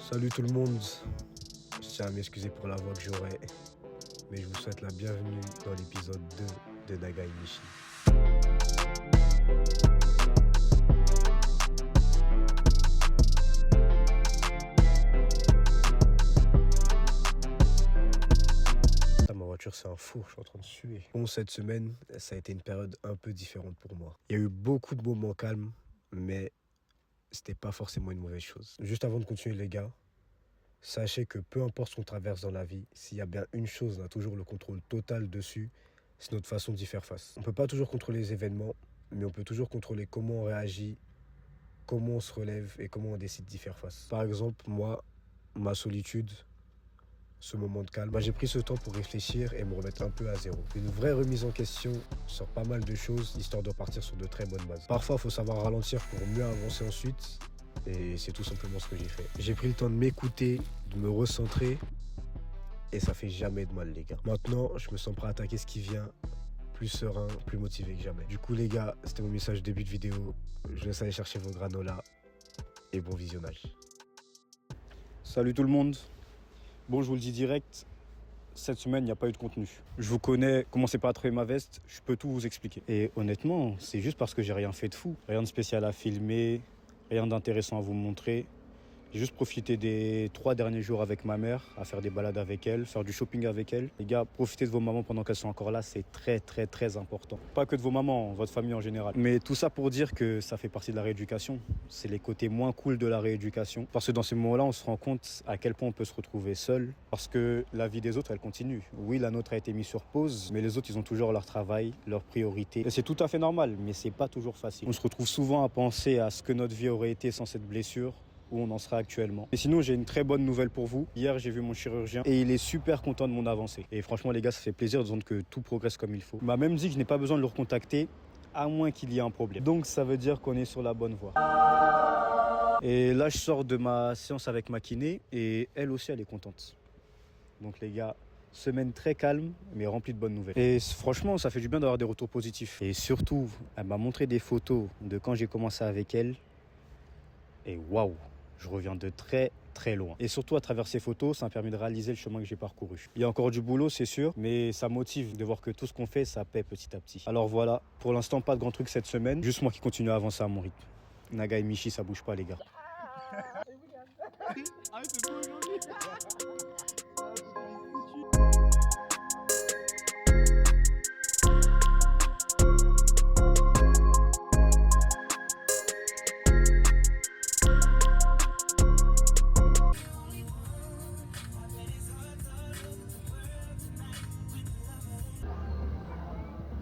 Salut tout le monde, je tiens à m'excuser pour la voix que j'aurai, mais je vous souhaite la bienvenue dans l'épisode 2 de Naga et Michi. Ma voiture c'est un four, je suis en train de suer. Bon, cette semaine, ça a été une période un peu différente pour moi. Il y a eu beaucoup de moments calmes, mais c'était pas forcément une mauvaise chose. Juste avant de continuer les gars, sachez que peu importe ce qu'on traverse dans la vie, s'il y a bien une chose, on a toujours le contrôle total dessus, c'est notre façon d'y faire face. On ne peut pas toujours contrôler les événements, mais on peut toujours contrôler comment on réagit, comment on se relève et comment on décide d'y faire face. Par exemple, moi, ma solitude, ce moment de calme, j'ai pris ce temps pour réfléchir et me remettre un peu à zéro. Une vraie remise en question sur pas mal de choses, histoire de repartir sur de très bonnes bases. Parfois, il faut savoir ralentir pour mieux avancer ensuite. Et c'est tout simplement ce que j'ai fait. J'ai pris le temps de m'écouter, de me recentrer. Et ça fait jamais de mal les gars. Maintenant, je me sens prêt à attaquer ce qui vient. Plus serein, plus motivé que jamais. Du coup les gars, c'était mon message début de vidéo. Je laisse aller chercher vos granolas. Et bon visionnage. Salut tout le monde. Bon, je vous le dis direct. Cette semaine, il n'y a pas eu de contenu. Je vous connais, commencez pas à trouver ma veste. Je peux tout vous expliquer. Et honnêtement, c'est juste parce que j'ai rien fait de fou. Rien de spécial à filmer. Rien d'intéressant à vous montrer. J'ai juste profité des 3 derniers jours avec ma mère, à faire des balades avec elle, faire du shopping avec elle. Les gars, profitez de vos mamans pendant qu'elles sont encore là, c'est très très très important. Pas que de vos mamans, votre famille en général. Mais tout ça pour dire que ça fait partie de la rééducation. C'est les côtés moins cool de la rééducation. Parce que dans ces moments-là, on se rend compte à quel point on peut se retrouver seul. Parce que la vie des autres, elle continue. Oui, la nôtre a été mise sur pause, mais les autres, ils ont toujours leur travail, leurs priorités. Et c'est tout à fait normal, mais c'est pas toujours facile. On se retrouve souvent à penser à ce que notre vie aurait été sans cette blessure, où on en sera actuellement. Et sinon, j'ai une très bonne nouvelle pour vous. Hier, j'ai vu mon chirurgien et il est super content de mon avancée. Et franchement, les gars, ça fait plaisir de voir que tout progresse comme il faut. Il m'a même dit que je n'ai pas besoin de le recontacter, à moins qu'il y ait un problème. Donc, ça veut dire qu'on est sur la bonne voie. Et là, je sors de ma séance avec ma kiné et elle aussi, elle est contente. Donc, les gars, semaine très calme, mais remplie de bonnes nouvelles. Et franchement, ça fait du bien d'avoir des retours positifs. Et surtout, elle m'a montré des photos de quand j'ai commencé avec elle. Et waouh! Je reviens de très très loin. Et surtout à travers ces photos, ça m'a permis de réaliser le chemin que j'ai parcouru. Il y a encore du boulot, c'est sûr, mais ça motive de voir que tout ce qu'on fait, ça paie petit à petit. Alors voilà, pour l'instant, pas de grand truc cette semaine. Juste moi qui continue à avancer à mon rythme. Naga et Michi, ça bouge pas les gars.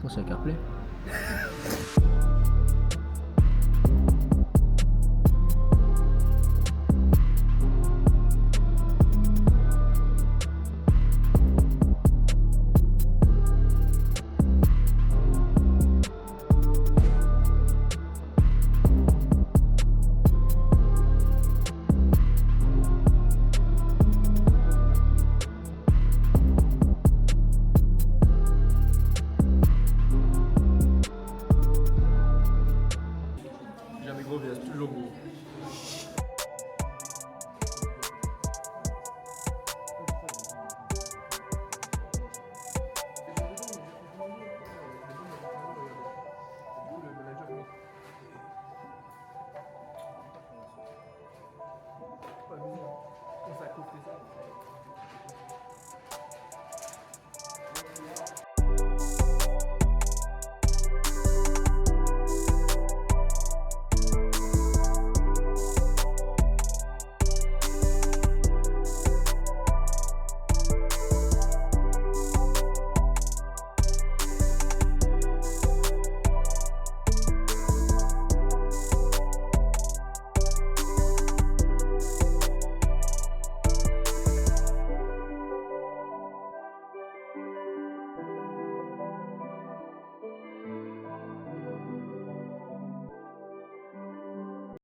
C'est un CarPlay.